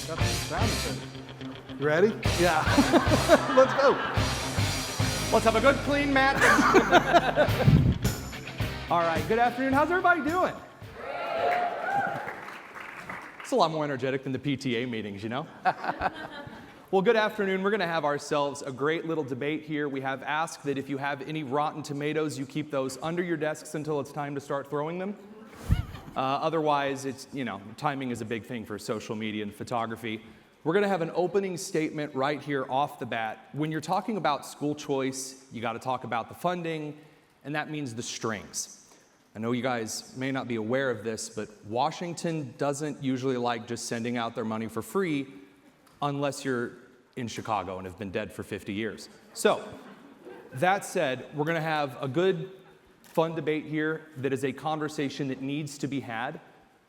Got the sound effect. You ready? Yeah. Let's go. Let's have a good clean mat. All right, good afternoon. How's everybody doing? It's a lot more energetic than the PTA meetings, you know? Well, good afternoon. We're going to have ourselves a great little debate here. We have asked that if you have any rotten tomatoes, you keep those under your desks until it's time to start throwing them. Otherwise, it's, timing is a big thing for social media and photography. We're going to have an opening statement right here off the bat. When you're talking about school choice, you got to talk about the funding, and that means the strings. I know you guys may not be aware of this, but Washington doesn't usually like just sending out their money for free unless you're in Chicago and have been dead for 50 years. So, that said, we're going to have a good, fun debate here that is a conversation that needs to be had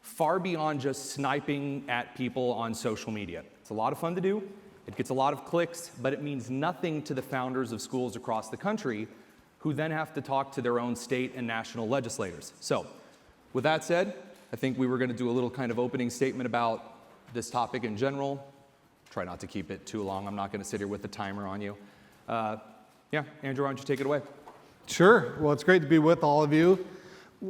far beyond just sniping at people on social media. It's a lot of fun to do. It gets a lot of clicks, but it means nothing to the founders of schools across the country who then have to talk to their own state and national legislators. So, with that said, I think we were going to do a little kind of opening statement about this topic in general. Try not to keep it too long. I'm not going to sit here with the timer on you. Andrew, why don't you take it away? Sure. Well, it's great to be with all of you.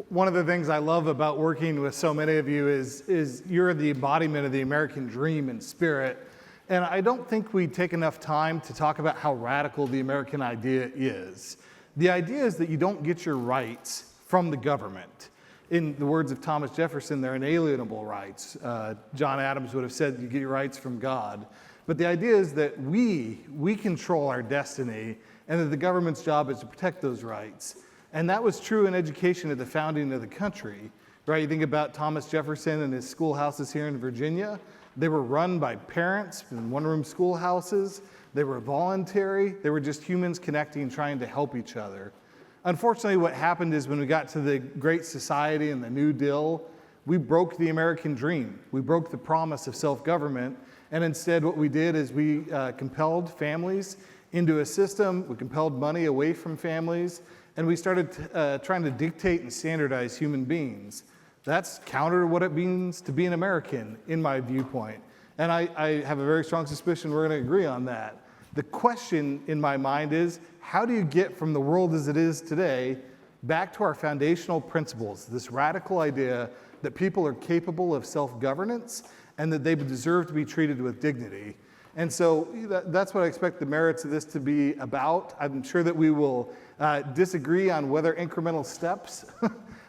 One of the things I love about working with so many of you is you're the embodiment of the American dream and spirit. And I don't think we take enough time to talk about how radical the American idea is. The idea is that you don't get your rights from the government. In the words of Thomas Jefferson, they're inalienable rights. John Adams would have said you get your rights from God. But the idea is that we control our destiny, and that the government's job is to protect those rights. And that was true in education at the founding of the country, right? You think about Thomas Jefferson and his schoolhouses here in Virginia. They were run by parents in one-room schoolhouses. They were voluntary. They were just humans connecting, trying to help each other. Unfortunately, what happened is when we got to the Great Society and the New Deal, we broke the American dream. We broke the promise of self-government. And instead, what we did is we compelled families into a system. We compelled money away from families. And we started trying to dictate and standardize human beings. That's counter to what it means to be an American, in my viewpoint. And I have a very strong suspicion we're going to agree on that. The question in my mind is, how do you get from the world as it is today back to our foundational principles, this radical idea that people are capable of self-governance and that they deserve to be treated with dignity? And so that's what I expect the merits of this to be about. I'm sure that we will disagree on whether incremental steps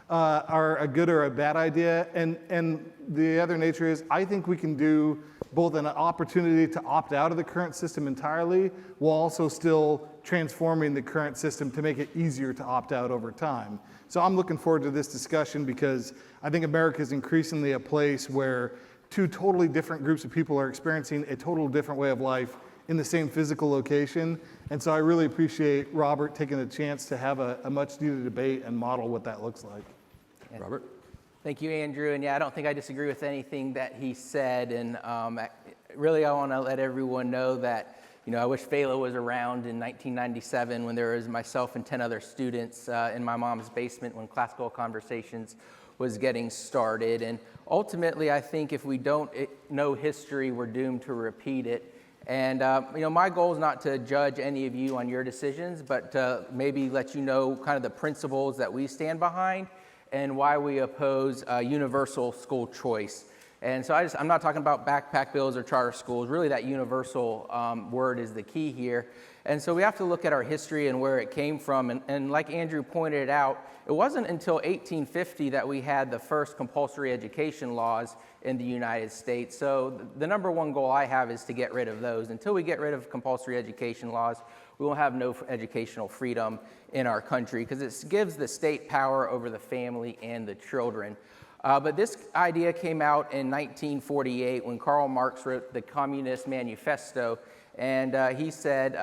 are a good or a bad idea. And the other nature is, I think we can do both an opportunity to opt out of the current system entirely, while also still transforming the current system to make it easier to opt out over time. So I'm looking forward to this discussion because I think America is increasingly a place where two totally different groups of people are experiencing a total different way of life in the same physical location. And so I really appreciate Robert taking the chance to have a much needed debate and model what that looks like. Yeah. Robert? Thank you, Andrew. And yeah, I don't think I disagree with anything that he said. And really, I want to let everyone know that, I wish VELA was around in 1997 when there was myself and 10 other students in my mom's basement when Classical Conversations was getting started. And ultimately, I think if we don't know history, we're doomed to repeat it. And my goal is not to judge any of you on your decisions, but to maybe let you know kind of the principles that we stand behind and why we oppose universal school choice. And so I'm not talking about backpack bills or charter schools. Really, that universal word is the key here. And so we have to look at our history and where it came from. And like Andrew pointed out, it wasn't until 1850 that we had the first compulsory education laws in the United States. So the number one goal I have is to get rid of those. Until we get rid of compulsory education laws, we will have no educational freedom in our country because it gives the state power over the family and the children. But this idea came out in 1948 when Karl Marx wrote the Communist Manifesto. And he said,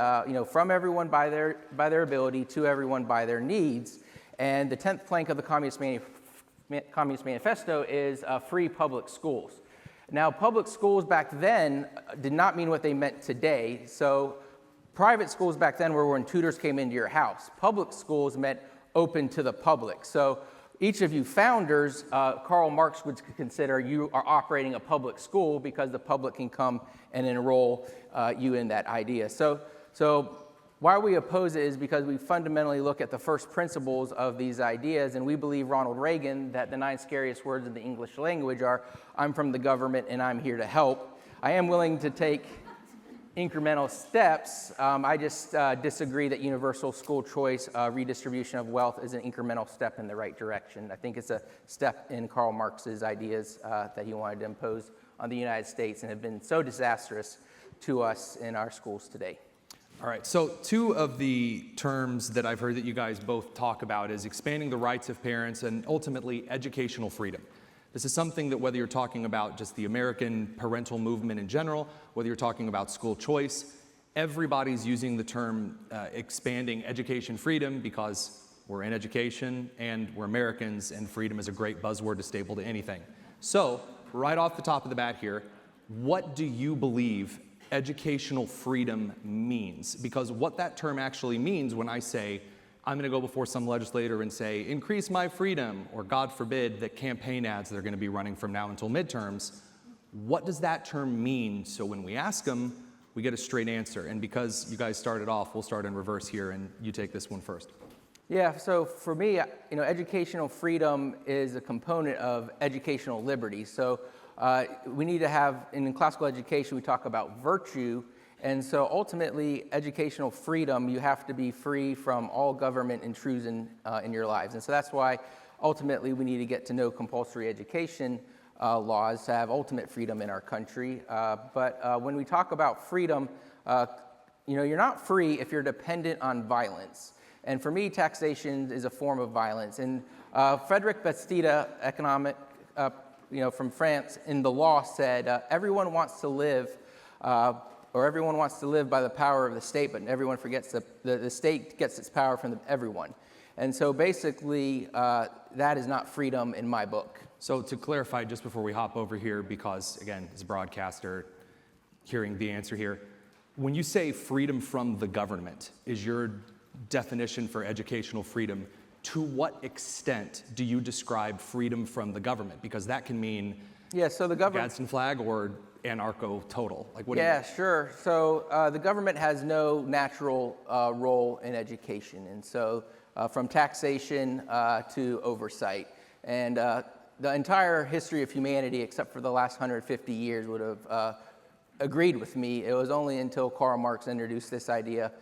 from everyone by their ability to everyone by their needs. And the 10th plank of the Communist Manifesto is free public schools. Now, public schools back then did not mean what they meant today. So private schools back then were when tutors came into your house. Public schools meant open to the public. So each of you founders, Karl Marx would consider you are operating a public school because the public can come and enroll you in that idea. So why we oppose it is because we fundamentally look at the first principles of these ideas, and we believe Ronald Reagan that the 9 scariest words in the English language are, "I'm from the government and I'm here to help." I am willing to take incremental steps. I just disagree that universal school choice, redistribution of wealth is an incremental step in the right direction. I think it's a step in Karl Marx's ideas that he wanted to impose on the United States and have been so disastrous to us in our schools today. All right, so 2 of the terms that I've heard that you guys both talk about is expanding the rights of parents and ultimately educational freedom. This is something that whether you're talking about just the American parental movement in general, whether you're talking about school choice, everybody's using the term expanding education freedom because we're in education and we're Americans and freedom is a great buzzword to staple to anything. So right off the top of the bat here, what do you believe educational freedom means? Because what that term actually means when I say, I'm going to go before some legislator and say, increase my freedom, or God forbid, that campaign ads that are going to be running from now until midterms, what does that term mean? So when we ask them, we get a straight answer. And because you guys started off, we'll start in reverse here, and you take this one first. Yeah, so for me, educational freedom is a component of educational liberty. So we need to have, in classical education, we talk about virtue. And so ultimately, educational freedom, you have to be free from all government intrusion in your lives. And so that's why ultimately we need to get to know compulsory education laws to have ultimate freedom in our country. But when we talk about freedom, you're not free if you're dependent on violence. And for me, taxation is a form of violence. And Frederick Bastida, economic, from France, in the law said, everyone wants to live everyone wants to live by the power of the state, but everyone forgets the state gets its power from everyone. And so basically, that is not freedom in my book. So to clarify, just before we hop over here, because again, as a broadcaster, hearing the answer here, when you say freedom from the government, is your definition for educational freedom, to what extent do you describe freedom from the government? Because that can mean so the government, Gadsden flag or anarcho total. Like what? Sure. So the government has no natural role in education, and so from taxation to oversight, and the entire history of humanity, except for the last 150 years, would have agreed with me. It was only until Karl Marx introduced this idea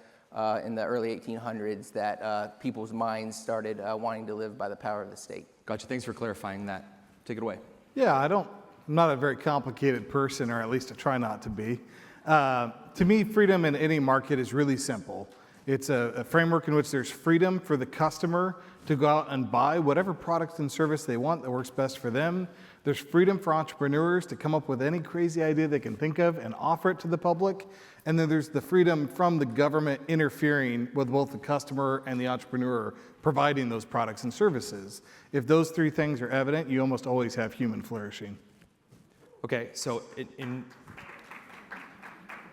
in the early 1800s that people's minds started wanting to live by the power of the state. Gotcha. Thanks for clarifying that. Take it away. Yeah, I'm not a very complicated person, or at least I try not to be. To me, freedom in any market is really simple. It's a framework in which there's freedom for the customer to go out and buy whatever product and service they want that works best for them. There's freedom for entrepreneurs to come up with any crazy idea they can think of and offer it to the public. And then there's the freedom from the government interfering with both the customer and the entrepreneur providing those products and services. If those 3 things are evident, you almost always have human flourishing. Okay, so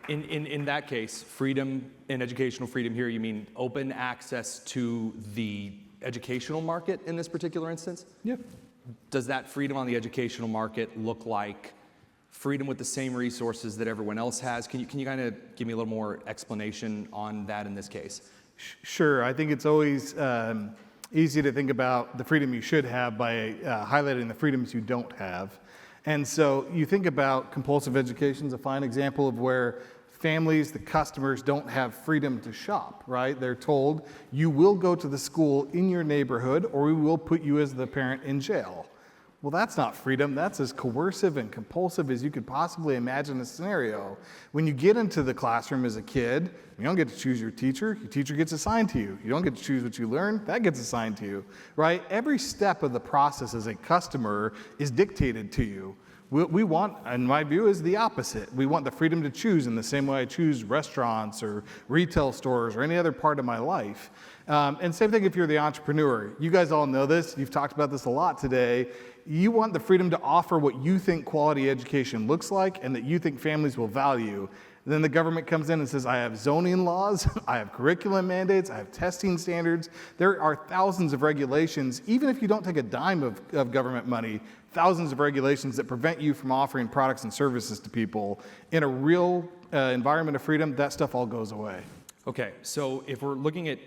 in that case, freedom and educational freedom here, you mean open access to the educational market in this particular instance? Yeah. Does that freedom on the educational market look like freedom with the same resources that everyone else has? Can you kind of give me a little more explanation on that in this case? Sure. I think it's always easy to think about the freedom you should have by highlighting the freedoms you don't have. And so you think about compulsive education is a fine example of where families, the customers, don't have freedom to shop, right? They're told, you will go to the school in your neighborhood or we will put you as the parent in jail. Well, that's not freedom. That's as coercive and compulsive as you could possibly imagine a scenario. When you get into the classroom as a kid, you don't get to choose your teacher. Your teacher gets assigned to you. You don't get to choose what you learn. That gets assigned to you, right? Every step of the process as a customer is dictated to you. We want, in my view, is the opposite. We want the freedom to choose in the same way I choose restaurants or retail stores or any other part of my life. And same thing if you're the entrepreneur. You guys all know this. You've talked about this a lot today. You want the freedom to offer what you think quality education looks like and that you think families will value. And then the government comes in and says, I have zoning laws, I have curriculum mandates, I have testing standards. There are thousands of regulations, even if you don't take a dime of government money, thousands of regulations that prevent you from offering products and services to people. In a real environment of freedom, that stuff all goes away. Okay, so if we're looking at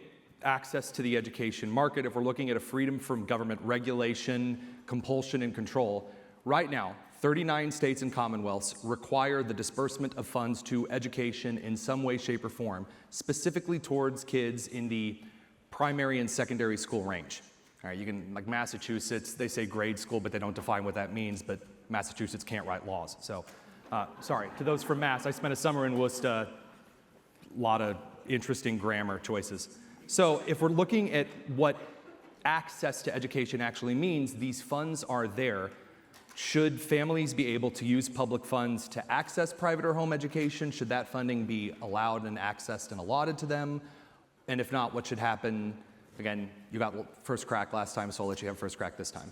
access to the education market, if we're looking at a freedom from government regulation, compulsion, and control, right now, 39 states and commonwealths require the disbursement of funds to education in some way, shape, or form, specifically towards kids in the primary and secondary school range. All right, you can, like Massachusetts, they say grade school, but they don't define what that means, but Massachusetts can't write laws. So, sorry, to those from Mass, I spent a summer in Worcester, a lot of interesting grammar choices. So if we're looking at what access to education actually means, these funds are there. Should families be able to use public funds to access private or home education? Should that funding be allowed and accessed and allotted to them? And if not, what should happen? Again, you got first crack last time, so I'll let you have first crack this time.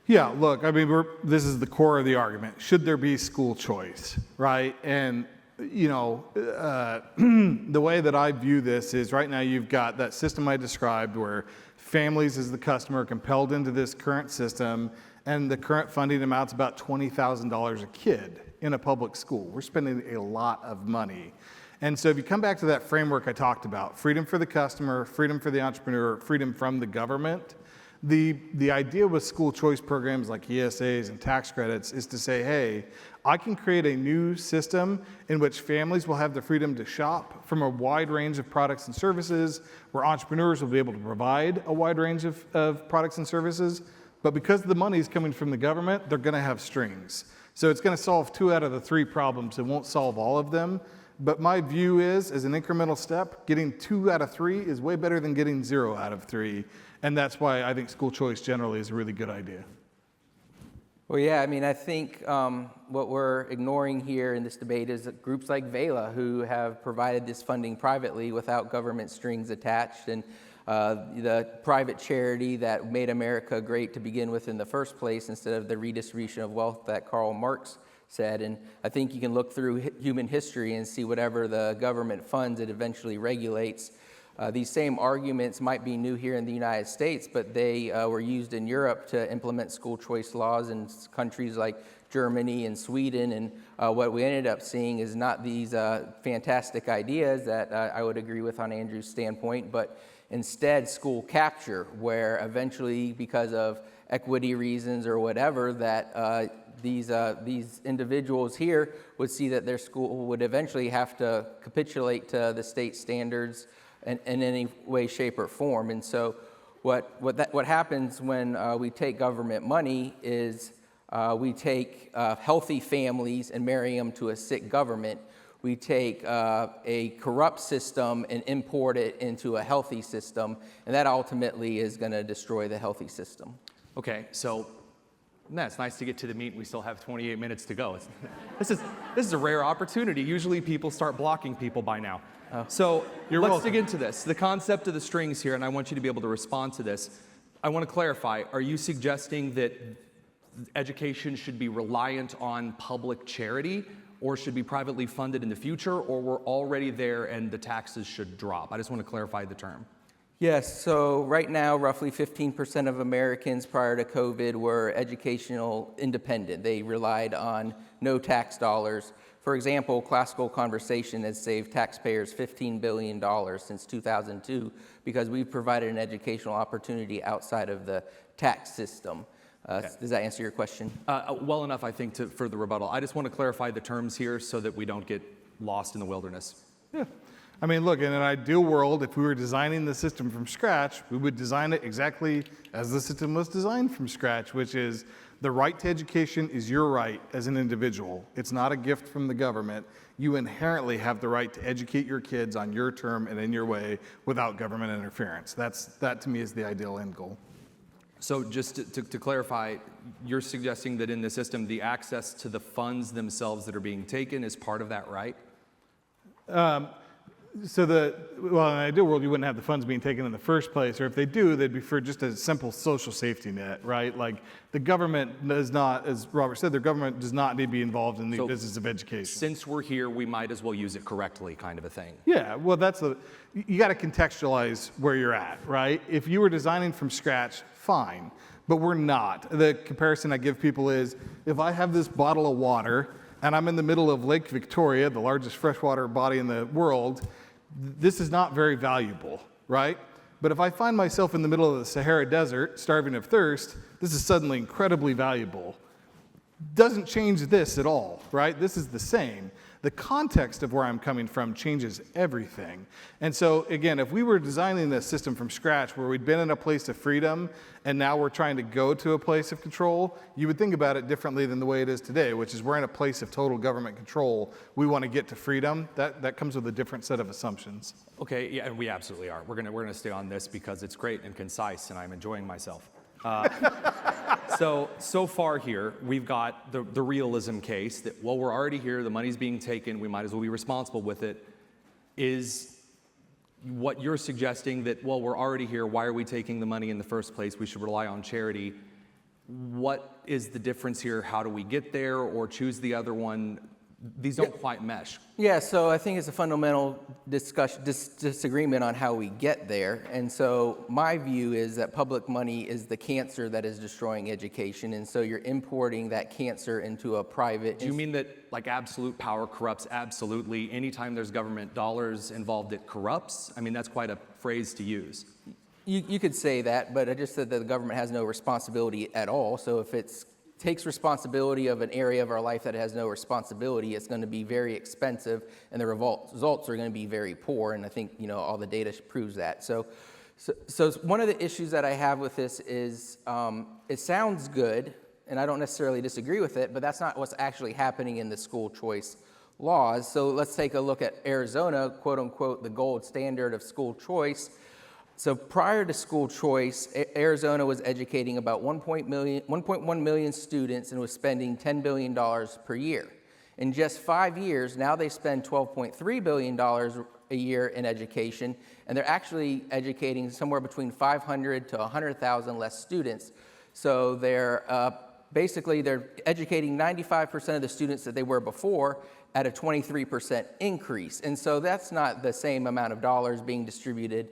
Yeah, look, I mean, this is the core of the argument. Should there be school choice, right? And, you know, the way that I view this is right now you've got that system I described where families as the customer are compelled into this current system, and the current funding amount's about $20,000 a kid in a public school. We're spending a lot of money. And so if you come back to that framework I talked about, freedom for the customer, freedom for the entrepreneur, freedom from the government, the idea with school choice programs like ESAs and tax credits is to say, hey, I can create a new system in which families will have the freedom to shop from a wide range of products and services, where entrepreneurs will be able to provide a wide range of products and services. But because the money is coming from the government, they're going to have strings. So it's going to solve 2 out of the 3 problems. It won't solve all of them. But my view is, as an incremental step, getting 2 out of 3 is way better than getting 0 out of 3. And that's why I think school choice generally is a really good idea. Well, yeah, I mean, I think what we're ignoring here in this debate is that groups like VELA, who have provided this funding privately without government strings attached, and the private charity that made America great to begin with in the first place instead of the redistribution of wealth that Karl Marx said. And I think you can look through human history and see whatever the government funds, it eventually regulates. These same arguments might be new here in the United States, but they were used in Europe to implement school choice laws in countries like Germany and Sweden. And what we ended up seeing is not these fantastic ideas that I would agree with on Andrew's standpoint, but instead school capture, where eventually, because of equity reasons or whatever, that these individuals here would see that their school would eventually have to capitulate to the state standards in any way, shape, or form. And so what happens when we take government money is we take healthy families and marry them to a sick government. We take a corrupt system and import it into a healthy system, and that ultimately is going to destroy the healthy system. Okay, so it's nice to get to the meat. We still have 28 minutes to go. This is a rare opportunity. Usually people start blocking people by now. Oh. So You're let's welcome. dig into this. The concept of the strings here, and I want you to be able to respond to this. I want to clarify, are you suggesting that education should be reliant on public charity, or should be privately funded in the future, or we're already there and the taxes should drop? I just want to clarify the term. Yes, so right now, roughly 15% of Americans prior to COVID were educational independent. They relied on no tax dollars. For example, Classical Conversation has saved taxpayers $15 billion since 2002 because we've provided an educational opportunity outside of the tax system. Okay. Does that answer your question? Well enough, I think, for the rebuttal. I just want to clarify the terms here so that we don't get lost in the wilderness. Yeah. I mean, look, in an ideal world, if we were designing the system from scratch, we would design it exactly as the system was designed from scratch, which is the right to education is your right as an individual. It's not a gift from the government. You inherently have the right to educate your kids on your term and in your way without government interference. That to me is the ideal end goal. So just to clarify, you're suggesting that in the system, the access to the funds themselves that are being taken is part of that right? So in an ideal world, you wouldn't have the funds being taken in the first place, or if they do, they'd be for just a simple social safety net, right? Like the government does not, as Robert said, the government does not need to be involved in the business of education. Since we're here, we might as well use it correctly, kind of a thing. Yeah, well, you got to contextualize where you're at, right? If you were designing from scratch, fine, but we're not. The comparison I give people is, if I have this bottle of water and I'm in the middle of Lake Victoria, the largest freshwater body in the world, this is not very valuable, right? But if I find myself in the middle of the Sahara Desert, starving of thirst, this is suddenly incredibly valuable. Doesn't change this at all, right? This is the same. The context of where I'm coming from changes everything. And so, again, if we were designing this system from scratch where we'd been in a place of freedom and now we're trying to go to a place of control, you would think about it differently than the way it is today, which is we're in a place of total government control. We want to get to freedom. That comes with a different set of assumptions. Okay, yeah, and we absolutely are. We're gonna stay on this because it's great and concise, and I'm enjoying myself. So far here, we've got the realism case that, well, we're already here, the money's being taken, we might as well be responsible with it. Is what you're suggesting that, well, we're already here, why are we taking the money in the first place? We should rely on charity. What is the difference here? How do we get there, or choose the other one? These don't quite mesh. Yeah, so I think it's a fundamental disagreement on how we get there. And so my view is that public money is the cancer that is destroying education. And so you're importing that cancer into a private. Do you mean that like absolute power corrupts absolutely? Anytime there's government dollars involved, it corrupts? I mean, that's quite a phrase to use. You could say that, but I just said that the government has no responsibility at all. So if it takes responsibility of an area of our life that has no responsibility, it's going to be very expensive, and the results are going to be very poor. And I think all the data proves that. So one of the issues that I have with this is it sounds good, and I don't necessarily disagree with it, but that's not what's actually happening in the school choice laws. So let's take a look at Arizona, quote unquote, the gold standard of school choice. So prior to school choice, Arizona was educating about 1.1 million students and was spending $10 billion per year. In just 5 years, now they spend $12.3 billion a year in education, and they're actually educating somewhere between 500 to 100,000 less students. So they're educating 95% of the students that they were before at a 23% increase. And so that's not the same amount of dollars being distributed.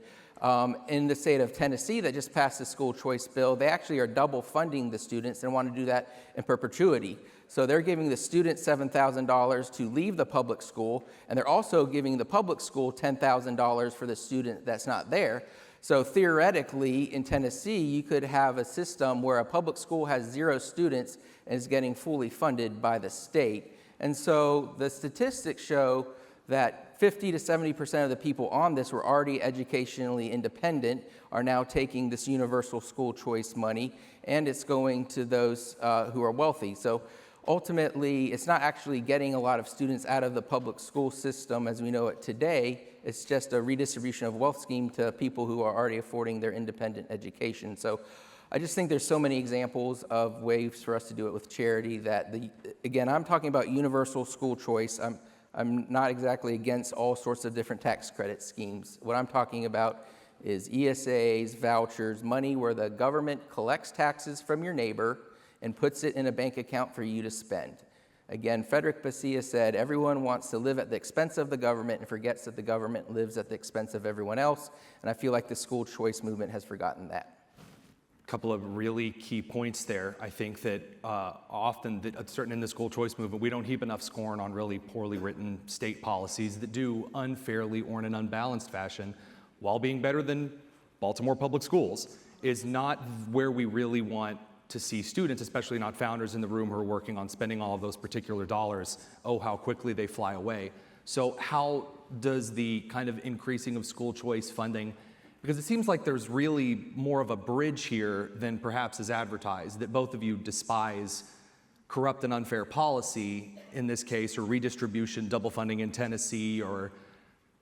In the state of Tennessee that just passed the school choice bill, they actually are double funding the students and want to do that in perpetuity. So they're giving the student $7,000 to leave the public school, and they're also giving the public school $10,000 for the student that's not there. So theoretically, in Tennessee, you could have a system where a public school has 0 students and is getting fully funded by the state. And so the statistics show that 50 to 70% of the people on this were already educationally independent, are now taking this universal school choice money, and it's going to those who are wealthy. So ultimately, it's not actually getting a lot of students out of the public school system as we know it today. It's just a redistribution of wealth scheme to people who are already affording their independent education. So I just think there's so many examples of ways for us to do it with charity that, again, I'm talking about universal school choice. I'm not exactly against all sorts of different tax credit schemes. What I'm talking about is ESAs, vouchers, money where the government collects taxes from your neighbor and puts it in a bank account for you to spend. Again, Frederick Basia said, everyone wants to live at the expense of the government and forgets that the government lives at the expense of everyone else. And I feel like the school choice movement has forgotten that. Couple of really key points there. I think that often, certain in the school choice movement, we don't heap enough scorn on really poorly written state policies that do unfairly or in an unbalanced fashion, while being better than Baltimore public schools, is not where we really want to see students, especially not founders in the room who are working on spending all of those particular dollars. Oh, how quickly they fly away. So how does the kind of increasing of school choice funding, because it seems like there's really more of a bridge here than perhaps is advertised, that both of you despise corrupt and unfair policy in this case, or redistribution, double funding in Tennessee, or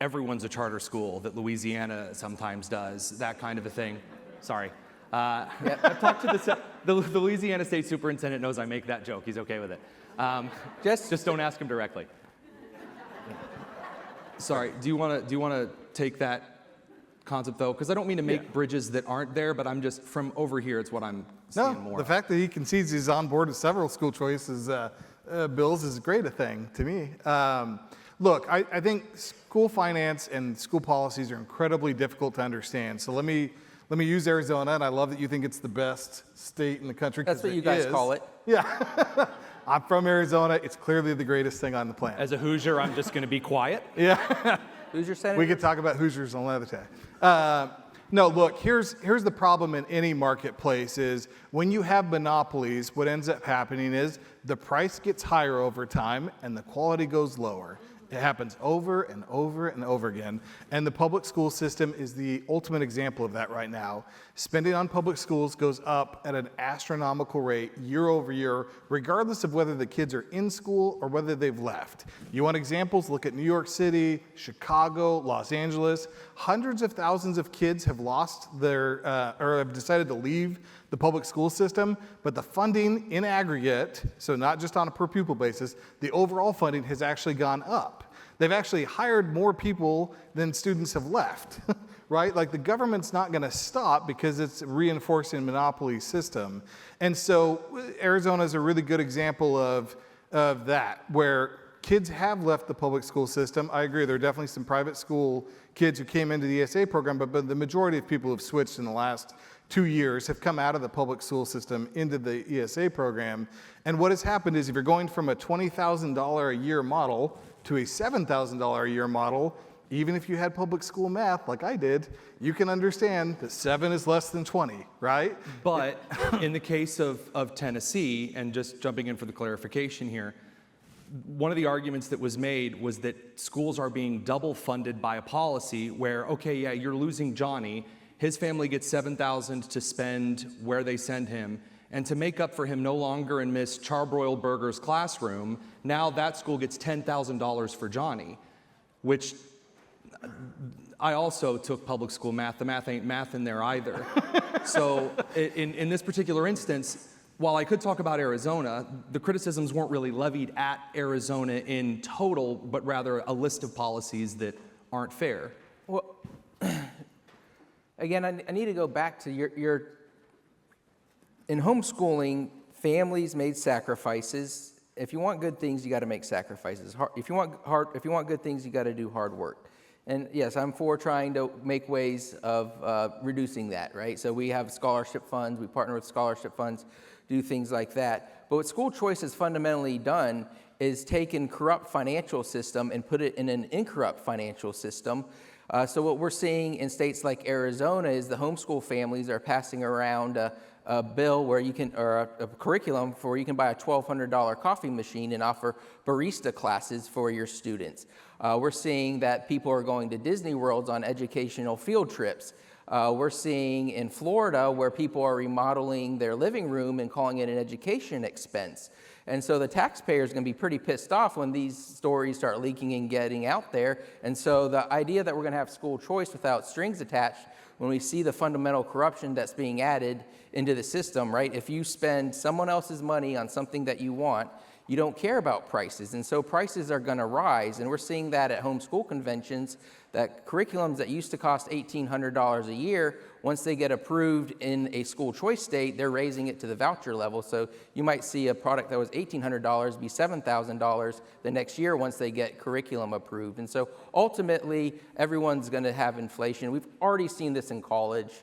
everyone's a charter school that Louisiana sometimes does, that kind of a thing. Sorry. I've talked to the Louisiana State Superintendent knows I make that joke. He's okay with it. Just don't ask him directly. Sorry, do you want to take that concept though? Because I don't mean to make bridges that aren't there, but I'm just from over here. It's what I'm seeing more. The fact that he concedes he's on board with several school choices bills is great a thing to me. Look, I think school finance and school policies are incredibly difficult to understand. So let me use Arizona, and I love that you think it's the best state in the country. That's what you guys call it. Yeah. I'm from Arizona. It's clearly the greatest thing on the planet. As a Hoosier, I'm just going to be quiet. Yeah. Who's your senator? We could talk about Hoosiers on another day. No, look, here's the problem in any marketplace is when you have monopolies, what ends up happening is the price gets higher over time and the quality goes lower. It happens over and over and over again. And the public school system is the ultimate example of that right now. Spending on public schools goes up at an astronomical rate year over year, regardless of whether the kids are in school or whether they've left. You want examples? Look at New York City, Chicago, Los Angeles. Hundreds of thousands of kids have lost their, or have decided to leave the public school system, but the funding in aggregate, so not just on a per pupil basis, the overall funding has actually gone up. They've actually hired more people than students have left, right? Like the government's not gonna stop because it's reinforcing a monopoly system. And so Arizona is a really good example of that, where kids have left the public school system. I agree, there are definitely some private school kids who came into the ESA program, but the majority of people who have switched in the last 2 years have come out of the public school system into the ESA program. And what has happened is if you're going from a $20,000 a year model to a $7,000 a year model, even if you had public school math like I did, you can understand that 7 is less than 20, right? But in the case of Tennessee, and just jumping in for the clarification here, one of the arguments that was made was that schools are being double funded by a policy where, okay, yeah, you're losing Johnny, his family gets $7,000 to spend where they send him, and to make up for him no longer in Miss Charbroil Berger's classroom, now that school gets $10,000 for Johnny, which I also took public school math. The math ain't math in there either. So in this particular instance, while I could talk about Arizona, the criticisms weren't really levied at Arizona in total, but rather a list of policies that aren't fair. Well, again, I need to go back to your in homeschooling, families made sacrifices. If you want good things, you got to make sacrifices. If you want good things, you got to do hard work. And yes, I'm for trying to make ways of reducing that, right? So we have scholarship funds, we partner with scholarship funds, do things like that. But what school choice has fundamentally done is taken corrupt financial system and put it in an incorrupt financial system. So what we're seeing in states like Arizona is the homeschool families are passing around a bill where you can, or a curriculum for where you can buy a $1,200 coffee machine and offer barista classes for your students. We're seeing that people are going to Disney Worlds on educational field trips. We're seeing in Florida where people are remodeling their living room and calling it an education expense. And so the taxpayer is going to be pretty pissed off when these stories start leaking and getting out there. And so the idea that we're going to have school choice without strings attached, when we see the fundamental corruption that's being added into the system, right? If you spend someone else's money on something that you want, you don't care about prices. And so prices are going to rise. And we're seeing that at homeschool conventions, that curriculums that used to cost $1,800 a year, once they get approved in a school choice state, they're raising it to the voucher level. So you might see a product that was $1,800 be $7,000 the next year once they get curriculum approved. And so ultimately, everyone's going to have inflation. We've already seen this in college.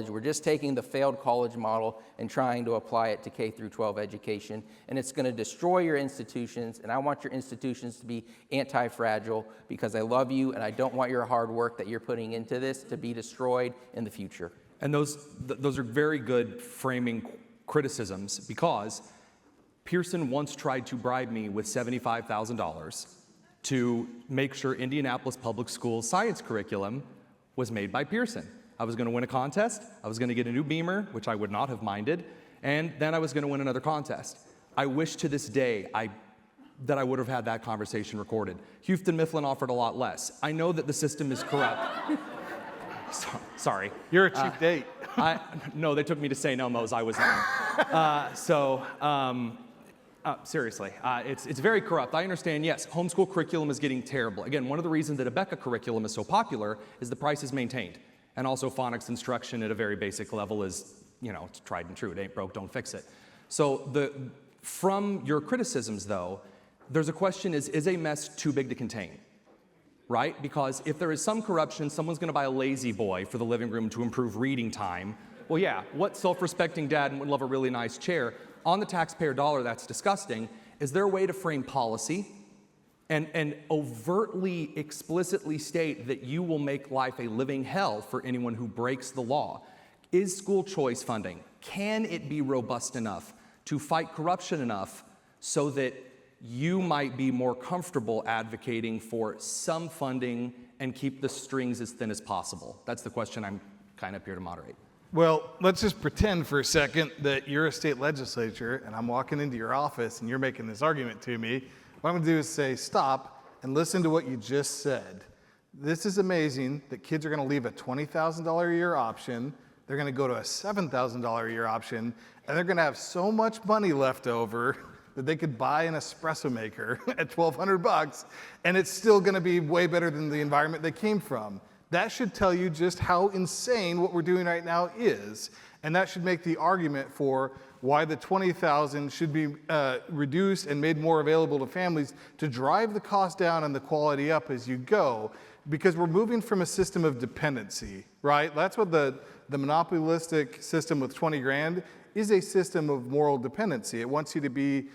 We're just taking the failed college model and trying to apply it to K through 12 education. And it's going to destroy your institutions. And I want your institutions to be anti-fragile because I love you and I don't want your hard work that you're putting into this to be destroyed in the future. And those are very good framing criticisms because Pearson once tried to bribe me with $75,000 to make sure Indianapolis Public Schools science curriculum was made by Pearson. I was going to win a contest, I was going to get a new Beamer, which I would not have minded, and then I was going to win another contest. I wish to this day that I would have had that conversation recorded. Houston Mifflin offered a lot less. I know that the system is corrupt. Sorry. You're a cheap date. No, they took me to St. Elmo's. I was not. Seriously, it's very corrupt. I understand, yes, homeschool curriculum is getting terrible. Again, one of the reasons that a Becca curriculum is so popular is the price is maintained. And also phonics instruction at a very basic level is, it's tried and true. It ain't broke, don't fix it. So from your criticisms, though, there's a question, is a mess too big to contain? Right? Because if there is some corruption, someone's going to buy a lazy boy for the living room to improve reading time. Well, yeah, what self-respecting dad would love a really nice chair? On the taxpayer dollar, that's disgusting. Is there a way to frame policy and overtly, explicitly state that you will make life a living hell for anyone who breaks the law? Is school choice funding, can it be robust enough to fight corruption enough so that you might be more comfortable advocating for some funding and keep the strings as thin as possible? That's the question I'm kind of here to moderate. Well, let's just pretend for a second that you're a state legislature and I'm walking into your office and you're making this argument to me. What I'm going to do is say, stop and listen to what you just said. This is amazing that kids are going to leave a $20,000 a year option. They're going to go to a $7,000 a year option, and they're going to have so much money left over that they could buy an espresso maker at $1,200, and it's still going to be way better than the environment they came from. That should tell you just how insane what we're doing right now is, and that should make the argument for why the $20,000 should be reduced and made more available to families to drive the cost down and the quality up as you go, because we're moving from a system of dependency, right? That's what the monopolistic system with 20 grand is, a system of moral dependency. It wants you to be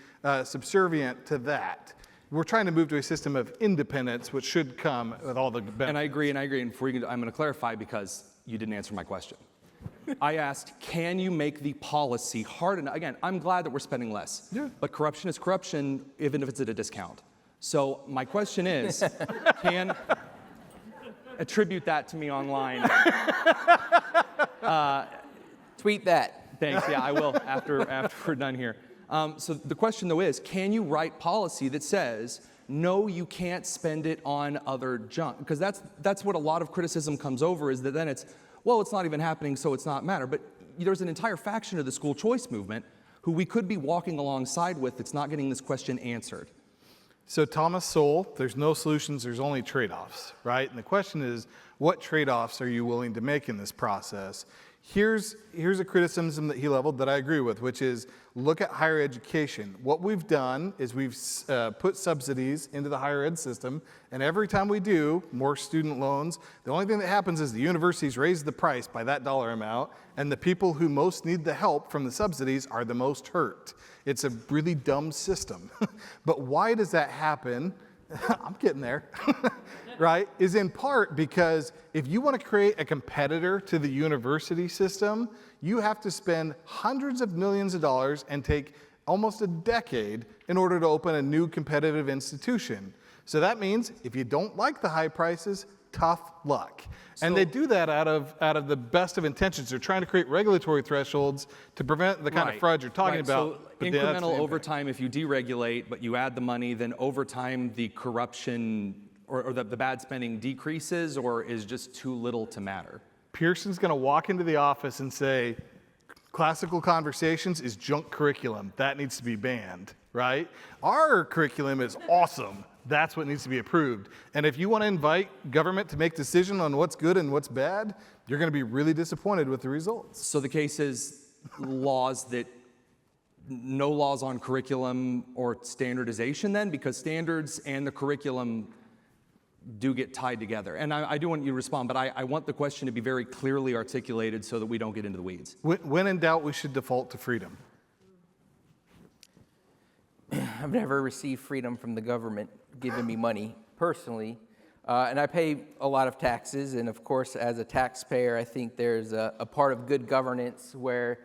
subservient to that. We're trying to move to a system of independence, which should come with all the benefits. And I agree. And before I'm going to clarify, because you didn't answer my question. I asked, can you make the policy hard enough? Again, I'm glad that we're spending less. Yeah. But corruption is corruption, even if it's at a discount. So my question is, attribute that to me online. Tweet that. Thanks, yeah, I will after we're done here. So the question, though, is, can you write policy that says, no, you can't spend it on other junk? Because that's what a lot of criticism comes over, is that then it's, well, it's not even happening, so it's not matter. But there's an entire faction of the school choice movement who we could be walking alongside with that's not getting this question answered. So Thomas Sowell, there's no solutions, there's only trade-offs, right? And the question is, what trade-offs are you willing to make in this process? Here's a criticism that he leveled that I agree with, which is, look at higher education. What we've done is we've put subsidies into the higher ed system, and every time we do more student loans, the only thing that happens is the universities raise the price by that dollar amount, and the people who most need the help from the subsidies are the most hurt. It's a really dumb system. But why does that happen? I'm getting there, right? Is in part because if you want to create a competitor to the university system, you have to spend hundreds of millions of dollars and take almost a decade in order to open a new competitive institution. So that means if you don't like the high prices, tough luck. And they do that out of the best of intentions. They're trying to create regulatory thresholds to prevent the kind of fraud you're talking about. So incremental over time, if you deregulate, but you add the money, then over time the corruption or the bad spending decreases, or is just too little to matter? Pearson's going to walk into the office and say, classical conversations is junk curriculum. That needs to be banned, right? Our curriculum is awesome. That's what needs to be approved. And if you want to invite government to make decisions on what's good and what's bad, you're going to be really disappointed with the results. So the case is no laws on curriculum or standardization then, because standards and the curriculum do get tied together. And I do want you to respond, but I want the question to be very clearly articulated so that we don't get into the weeds. When in doubt, we should default to freedom. I've never received freedom from the government giving me money personally, and I pay a lot of taxes, and of course as a taxpayer I think there's a part of good governance where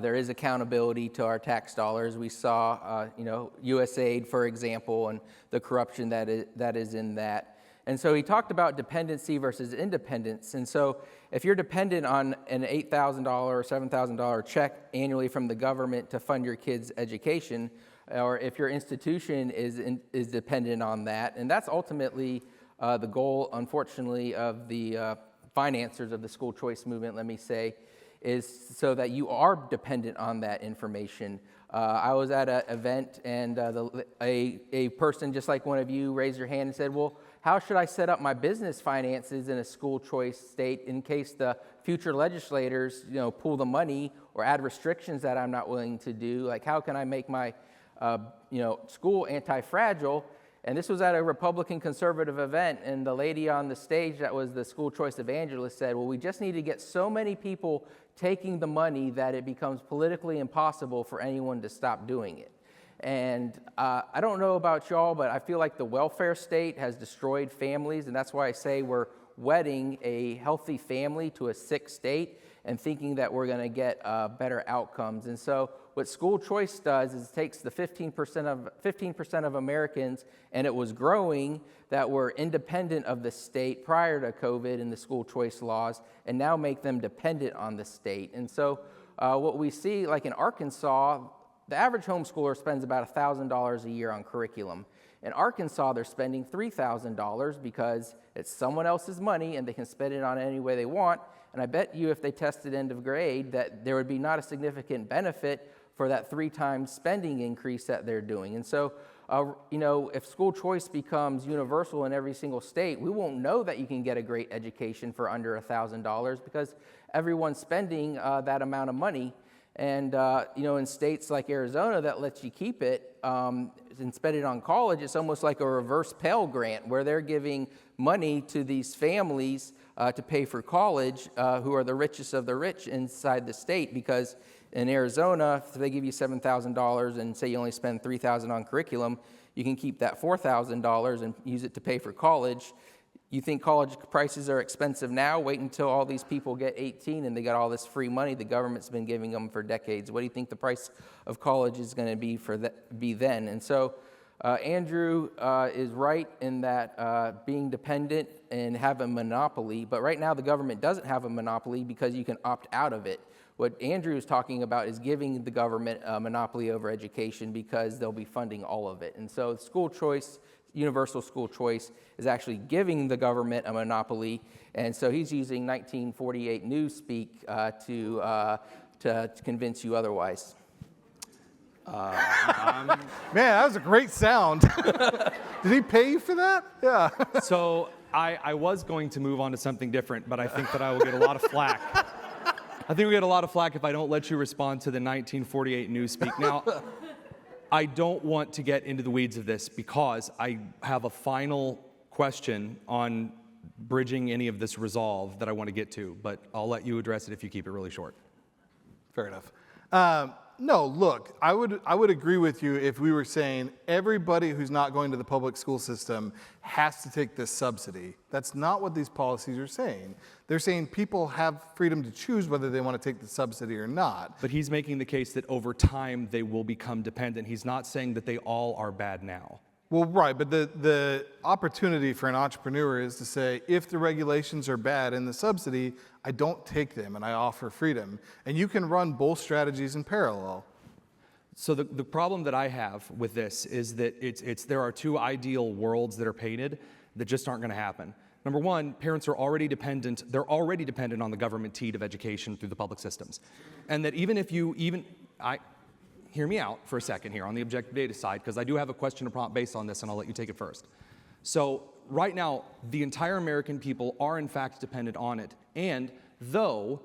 there is accountability to our tax dollars. We saw USAID, for example, and the corruption that is in that. And so he talked about dependency versus independence. And so if you're dependent on an $8,000 or $7,000 check annually from the government to fund your kid's education, or if your institution is dependent on that, and that's ultimately the goal, unfortunately, of the financiers of the school choice movement, let me say, is so that you are dependent on that information. I was at an event, and a person just like one of you raised your hand and said, well, how should I set up my business finances in a school choice state in case the future legislators, pull the money or add restrictions that I'm not willing to do? Like, how can I make my, school anti-fragile? And this was at a Republican conservative event, and the lady on the stage that was the school choice evangelist said, well, we just need to get so many people taking the money that it becomes politically impossible for anyone to stop doing it. And I don't know about y'all, but I feel like the welfare state has destroyed families, and that's why I say we're wedding a healthy family to a sick state and thinking that we're going to get better outcomes. And so what school choice does is it takes the 15% of Americans, and it was growing, that were independent of the state prior to COVID and the school choice laws, and now make them dependent on the state. And so what we see, like in Arkansas, the average homeschooler spends about $1,000 a year on curriculum. In Arkansas, they're spending $3,000 because it's someone else's money and they can spend it on any way they want. And I bet you if they tested end of grade that there would be not a significant benefit for that 3 times spending increase that they're doing. And so, if school choice becomes universal in every single state, we won't know that you can get a great education for under $1,000 because everyone's spending that amount of money. And, in states like Arizona that lets you keep it and spend it on college, it's almost like a reverse Pell Grant where they're giving money to these families to pay for college who are the richest of the rich inside the state, because in Arizona, if they give you $7,000 and say you only spend $3,000 on curriculum, you can keep that $4,000 and use it to pay for college. You think college prices are expensive now? Wait until all these people get 18 and they got all this free money the government's been giving them for decades. What do you think the price of college is going to be then? And so Andrew is right in that being dependent and have a monopoly, but right now the government doesn't have a monopoly because you can opt out of it. What Andrew is talking about is giving the government a monopoly over education because they'll be funding all of it. And so school choice, universal school choice, is actually giving the government a monopoly. And so he's using 1948 newspeak to convince you otherwise. Man, that was a great sound. Did he pay you for that? Yeah. So I was going to move on to something different, but I think that I will get a lot of flack. I think we get a lot of flack if I don't let you respond to the 1948 newspeak. Now, I don't want to get into the weeds of this because I have a final question on bridging any of this resolve that I want to get to, but I'll let you address it if you keep it really short. Fair enough. No, look, I would agree with you if we were saying everybody who's not going to the public school system has to take this subsidy. That's not what these policies are saying. They're saying people have freedom to choose whether they want to take the subsidy or not. But he's making the case that over time they will become dependent. He's not saying that they all are bad now. Well, right, but the opportunity for an entrepreneur is to say, if the regulations are bad and the subsidy, I don't take them and I offer freedom. And you can run both strategies in parallel. So the problem that I have with this is that there are 2 ideal worlds that are painted that just aren't going to happen. Number one, parents are already dependent. They're already dependent on the government teat of education through the public systems. And that even if you hear me out for a second here on the objective data side, because I do have a question to prompt based on this, and I'll let you take it first. So right now, the entire American people are in fact dependent on it. And though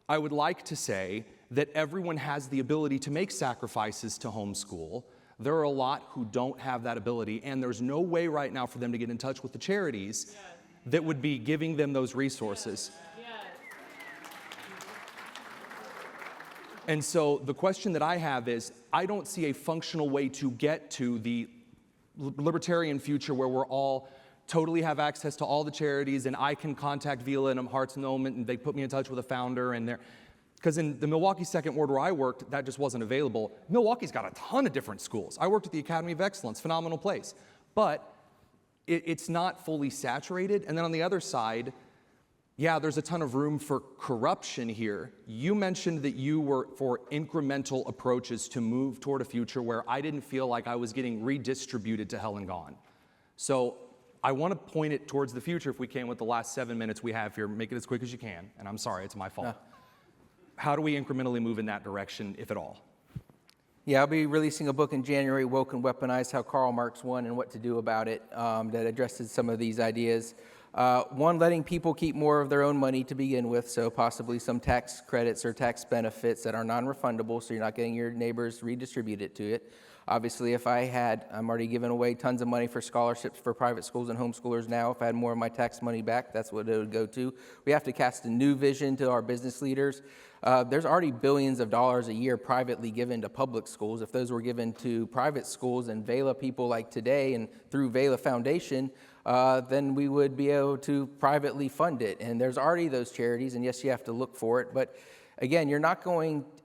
I would like to say that everyone has the ability to make sacrifices to homeschool, there are a lot who don't have that ability, and there's no way right now for them to get in touch with the charities that would be giving them those resources. And so the question that I have is, I don't see a functional way to get to the libertarian future where we're all totally have access to all the charities and I can contact VELA and Hearts in the Moment and they put me in touch with a founder and because in the Milwaukee Second Ward where I worked, that just wasn't available. Milwaukee's got a ton of different schools. I worked at the Academy of Excellence, phenomenal place. But it's not fully saturated. And then on the other side, yeah, there's a ton of room for corruption here. You mentioned that you were for incremental approaches to move toward a future where I didn't feel like I was getting redistributed to hell and gone. So I want to point it towards the future if we can with the last 7 minutes we have here. Make it as quick as you can. And I'm sorry, it's my fault. how do we incrementally move in that direction, if at all? Yeah, I'll be releasing a book in January, Woke and Weaponized, How Karl Marx Won and What to Do About It, that addresses some of these ideas. One, letting people keep more of their own money to begin with, so possibly some tax credits or tax benefits that are non-refundable, so you're not getting your neighbors redistribute it to it. Obviously, I'm already giving away tons of money for scholarships for private schools and homeschoolers now. If I had more of my tax money back, that's what it would go to. We have to cast a new vision to our business leaders. There's already billions of dollars a year privately given to public schools. If those were given to private schools and VELA people like today and through VELA Foundation, then we would be able to privately fund it. And there's already those charities, and yes, you have to look for it. But again,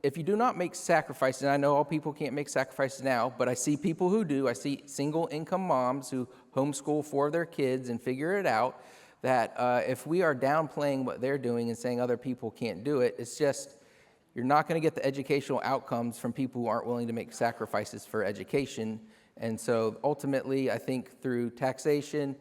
if you do not make sacrifices, and I know all people can't make sacrifices now, but I see people who do. I see single income moms who homeschool 4 of their kids and figure it out, that if we are downplaying what they're doing and saying other people can't do it, it's just, you're not going to get the educational outcomes from people who aren't willing to make sacrifices for education. And so ultimately, I think through taxation,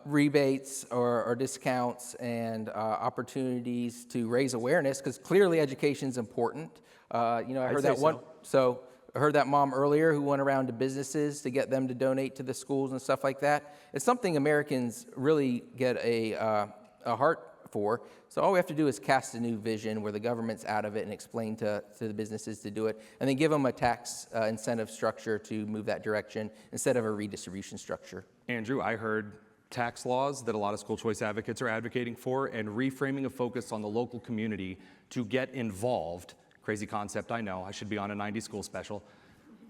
rebates or discounts and opportunities to raise awareness, because clearly education is important. I heard that one. So I heard that mom earlier who went around to businesses to get them to donate to the schools and stuff like that. It's something Americans really get a heart for. So all we have to do is cast a new vision where the government's out of it and explain to the businesses to do it, and then give them a tax incentive structure to move that direction instead of a redistribution structure. Andrew, I heard tax laws that a lot of school choice advocates are advocating for, and reframing a focus on the local community to get involved. Crazy concept, I know. I should be on a 90s school special.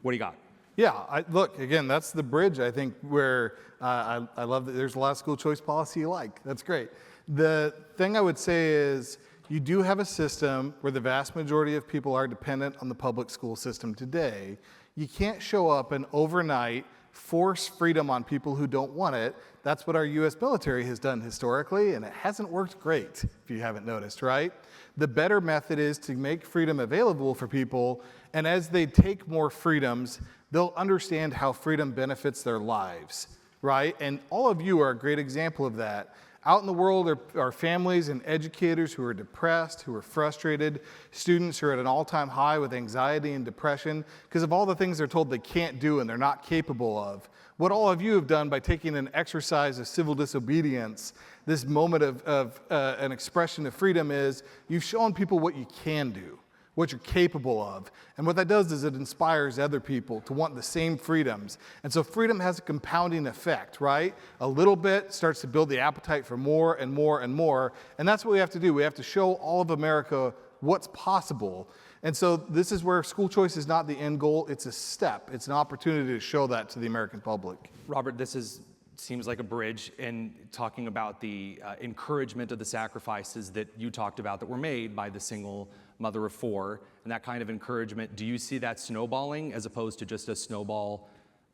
What do you got? Yeah, look, again, that's the bridge, I think, where I love that there's a lot of school choice policy you like. That's great. The thing I would say is you do have a system where the vast majority of people are dependent on the public school system today. You can't show up and overnight force freedom on people who don't want it. That's what our U.S. military has done historically, and it hasn't worked great, if you haven't noticed, right? The better method is to make freedom available for people, and as they take more freedoms, they'll understand how freedom benefits their lives, right? And all of you are a great example of that. Out in the world are families and educators who are depressed, who are frustrated, students who are at an all-time high with anxiety and depression because of all the things they're told they can't do and they're not capable of. What all of you have done by taking an exercise of civil disobedience, this moment of an expression of freedom, is you've shown people what you can do, what you're capable of. And what that does is it inspires other people to want the same freedoms. And so freedom has a compounding effect, right? A little bit starts to build the appetite for more and more and more. And that's what we have to do. We have to show all of America what's possible. And so this is where school choice is not the end goal. It's a step. It's an opportunity to show that to the American public. Robert, seems like a bridge in talking about the encouragement of the sacrifices that you talked about that were made by the single mother of 4, and that kind of encouragement. Do you see that snowballing as opposed to just a snowball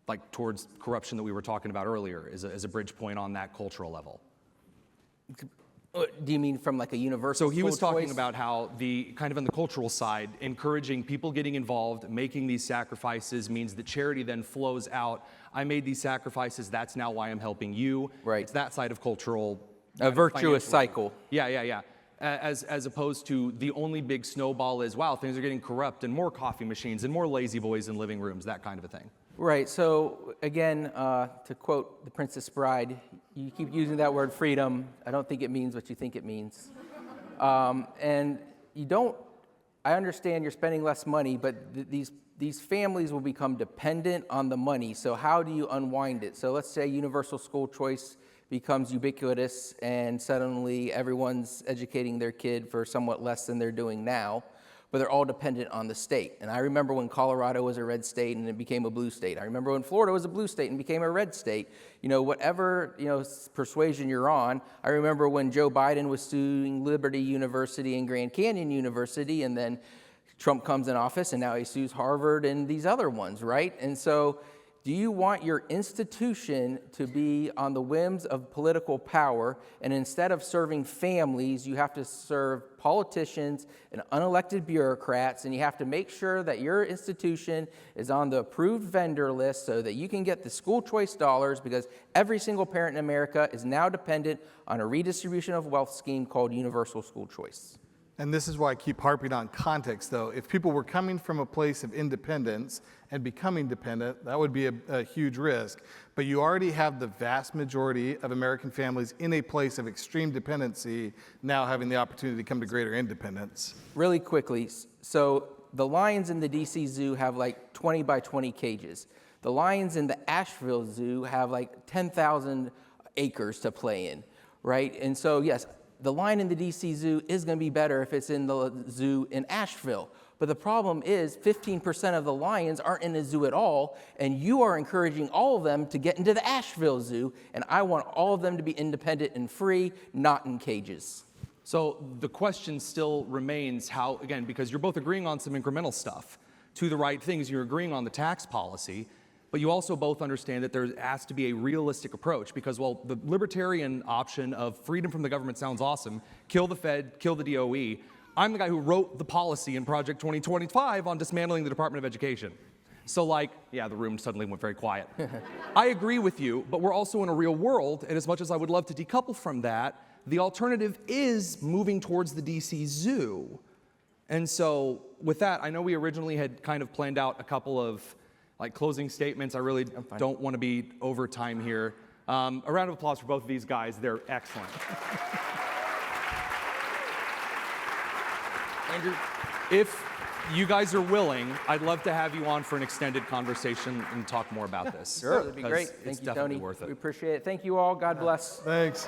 like towards corruption that we were talking about earlier as a bridge point on that cultural level? Do you mean from like a universal? So he was talking choice? about how the kind of on the cultural side, encouraging people getting involved, making these sacrifices means that charity then flows out. I made these sacrifices, that's now why I'm helping you. Right. It's that side of cultural. A virtuous cycle. Yeah. As opposed to the only big snowball is, wow, things are getting corrupt and more coffee machines and more lazy boys in living rooms, that kind of a thing. Right, so again, to quote The Princess Bride, you keep using that word freedom. I don't think it means what you think it means. And I understand you're spending less money, but these families will become dependent on the money. So how do you unwind it? So let's say universal school choice becomes ubiquitous and suddenly everyone's educating their kid for somewhat less than they're doing now, but they're all dependent on the state. And I remember when Colorado was a red state and it became a blue state. I remember when Florida was a blue state and became a red state. Whatever persuasion you're on. I remember when Joe Biden was suing Liberty University and Grand Canyon University, and then Trump comes in office and now he sues Harvard and these other ones, right? And so do you want your institution to be on the whims of political power, and instead of serving families, you have to serve politicians and unelected bureaucrats, and you have to make sure that your institution is on the approved vendor list so that you can get the school choice dollars, because every single parent in America is now dependent on a redistribution of wealth scheme called universal school choice? And this is why I keep harping on context, though. If people were coming from a place of independence and becoming dependent, that would be a huge risk. But you already have the vast majority of American families in a place of extreme dependency now having the opportunity to come to greater independence. Really quickly, so the lions in the DC Zoo have like 20 by 20 cages. The lions in the Asheville Zoo have like 10,000 acres to play in, right? And so, yes, the lion in the DC Zoo is going to be better if it's in the zoo in Asheville. But the problem is 15% of the lions aren't in the zoo at all, and you are encouraging all of them to get into the Asheville Zoo, and I want all of them to be independent and free, not in cages. So the question still remains how, again, because you're both agreeing on some incremental stuff to the right things, you're agreeing on the tax policy, but you also both understand that there has to be a realistic approach because, well, the libertarian option of freedom from the government sounds awesome. Kill the Fed, kill the DOE. I'm the guy who wrote the policy in Project 2025 on dismantling the Department of Education. So yeah, the room suddenly went very quiet. I agree with you, but we're also in a real world, and as much as I would love to decouple from that, the alternative is moving towards the DC Zoo. And so with that, I know we originally had kind of planned out a couple of closing statements. I really don't want to be over time here. A round of applause for both of these guys. They're excellent. Andrew, if you guys are willing, I'd love to have you on for an extended conversation and talk more about this. Sure, that'd be great. It's Thank you, definitely Tony. worth it. We appreciate it. Thank you all. God bless. Thanks.